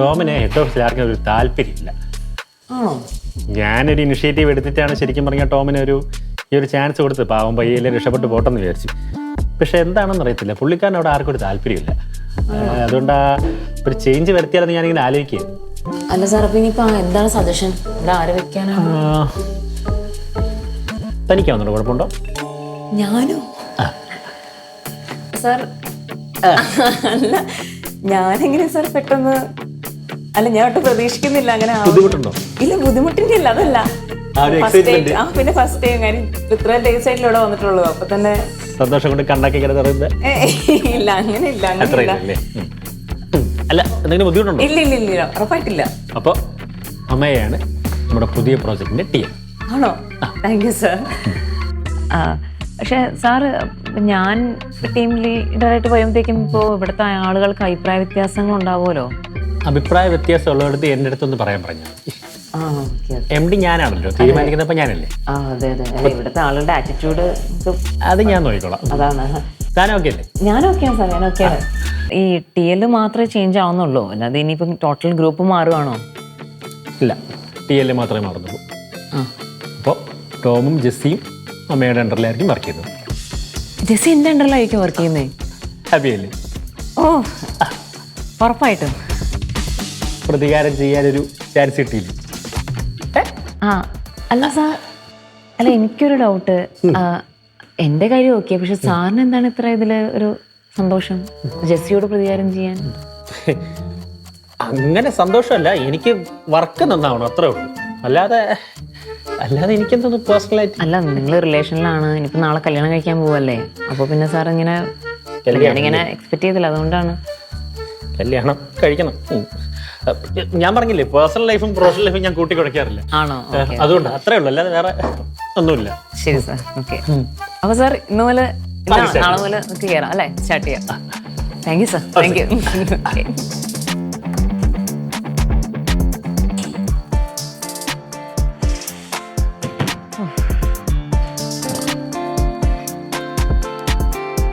ടോമിന് head ഓഫീസിൽ ആർക്കും ഒരു താല്പര്യമില്ല. ആണോ? ഞാനൊരു ഇനിഷ്യേറ്റീവ് എടുത്തിട്ടാണ് ശരിക്കും പറഞ്ഞാൽ ടോമിന് ഈ ഒരു ചാൻസ് കൊടുത്ത് പാവം പയ്യല്ലേ രക്ഷപ്പെട്ട് പോട്ടെന്ന് വിചാരിച്ചു. പക്ഷെ എന്താണെന്ന് അറിയത്തില്ല, പുള്ളിക്കാരൻ അവിടെ ആർക്കും ഒരു താല്പര്യമില്ല. അതുകൊണ്ട് ഒരു ചേഞ്ച് വരുത്തിയാലെന്ന് ഞാനിങ്ങനെ ആലോചിക്കുകയാണ്. അല്ല സാർ, അപ്പൊ ഇനിയിപ്പോ എന്താണ് സജഷൻ? ഇവിടെ ആരെ വെക്കാനാണ്? തനിക്കാവുന്നുണ്ടോ? കുഴപ്പമുണ്ടോ? ഞാനോ സാർ? അല്ല, ഞാനെങ്ങനെ സാർ പെട്ടെന്ന്, അല്ല ഞാൻ ഒട്ടും പ്രതീക്ഷിക്കുന്നില്ല അങ്ങനെ. ബുദ്ധിമുട്ടുണ്ടോ? ഇല്ല, ബുദ്ധിമുട്ടിന്റെ ഇല്ല, അതല്ല. പിന്നെ ഫസ്റ്റ് ടൈം കാര്യം ഇത്രയും ഡേയ്സ് ആയിട്ട് ഇവിടെ വന്നിട്ടുള്ളൂ. അപ്പൊ തന്നെ സന്തോഷം കൊണ്ട് കണ്ണൊക്കെ ഇല്ല, അങ്ങനെ ഇല്ല, അങ്ങനെ അല്ല. എന്തെങ്കിലും ബുദ്ധിമുട്ടുണ്ടോ? ഇല്ല ഇല്ല ഇല്ല, ഉറപ്പായിട്ടില്ല. അപ്പോൾ അമ്മയാണ് നമ്മുടെ പുതിയ പ്രോജക്റ്റിന്റെ ടീം. ആണോ? Thank you sir. പക്ഷെ സാറ്, ഞാൻ ടീം ലീഡറായിട്ട് വരുമ്പോഴത്തേക്കും ഇപ്പോൾ ഇവിടുത്തെ ആളുകൾക്ക് അഭിപ്രായ വ്യത്യാസങ്ങൾ ഉണ്ടാവുമല്ലോ. അഭിപ്രായ വ്യത്യാസം ഉള്ളിടത്ത് എൻ്റെ അടുത്തൊന്ന് പറയാൻ പറഞ്ഞാൽ MD ഞാനാണല്ലോ, തീരുമാനിക്കുന്നപ്പോൾ ഞാനല്ലേ. അതെ അതെ, ഇവിടുത്തെ ആളുകളുടെ ആറ്റിറ്റ്യൂഡ് അത് ഞാൻ നോക്കിക്കോളാം. അതാണ്. താൻ ഓക്കെ അല്ലേ? ഞാൻ ഓക്കെയാണ് സാർ, ഞാൻ ഓക്കെയാണ്. ഈ TL മാത്രമേ ചേഞ്ച് ആവുന്നുള്ളൂ, അല്ലാതെ ഇനിയിപ്പം ടോട്ടൽ ഗ്രൂപ്പ് മാറുവാണോ? ഇല്ല, TL മാത്രമേ മാറുന്നുള്ളൂ. അപ്പോൾ ടോമും ജെസ്സിയും അമ്മയുടെ അണ്ടറിലായിരിക്കും വർക്ക് ചെയ്യുന്നത്. ജെസ്സി എൻ്റെ അണ്ടറിലായിരിക്കും വർക്ക് ചെയ്യുന്നത്? ഹാപ്പിയല്ലേ? ഓ, ഉറപ്പായിട്ടും. പ്രതികാരം ചെയ്യാനൊരു ചാൻസ് കിട്ടിയില്ല. അല്ല സാർ, അല്ല എനിക്കൊരു ഡൗട്ട്. എൻ്റെ കാര്യം ഓക്കെ, പക്ഷെ സാറിന് എന്താണ് ഇത്ര ഇതില് ഒരു സന്തോഷം ജെസ്സിയോട് പ്രതികാരം ചെയ്യാൻ? അങ്ങനെ സന്തോഷമല്ല, എനിക്ക് വർക്ക് നന്നാവണം, അത്രേ ഉള്ളൂ. അല്ലാതെ എനിക്കെന്തോന്ന് പേഴ്സണലായിട്ട്. അല്ല, നിങ്ങൾ റിലേഷനിലാണ്, ഇനിയിപ്പോൾ നാളെ കല്യാണം കഴിക്കാൻ പോവല്ലേ, അപ്പോൾ പിന്നെ സാർ ഇങ്ങനെ ഞാനിങ്ങനെ എക്സ്പെക്ട് ചെയ്തില്ല, അതുകൊണ്ടാണ്. കല്യാണം കഴിക്കണം. ഞാൻ പറഞ്ഞില്ലേ, പേഴ്സണൽ ലൈഫും പ്രൊഫഷണൽ ലൈഫും ഞാൻ കൂട്ടി കുഴക്കാറില്ല. ആണോ? അതുകൊണ്ട് അത്രേ ഉള്ളൂ, അല്ലാതെ വേറെ ഒന്നുമില്ല. ശരി സാർ, ഓക്കെ. അപ്പോൾ സാർ ഇന്ന് മുതൽ നാളെ മുതൽ നമുക്ക് കയറാം അല്ലേ, സ്റ്റാർട്ട് ചെയ്യാം. Thank you sir, thank you.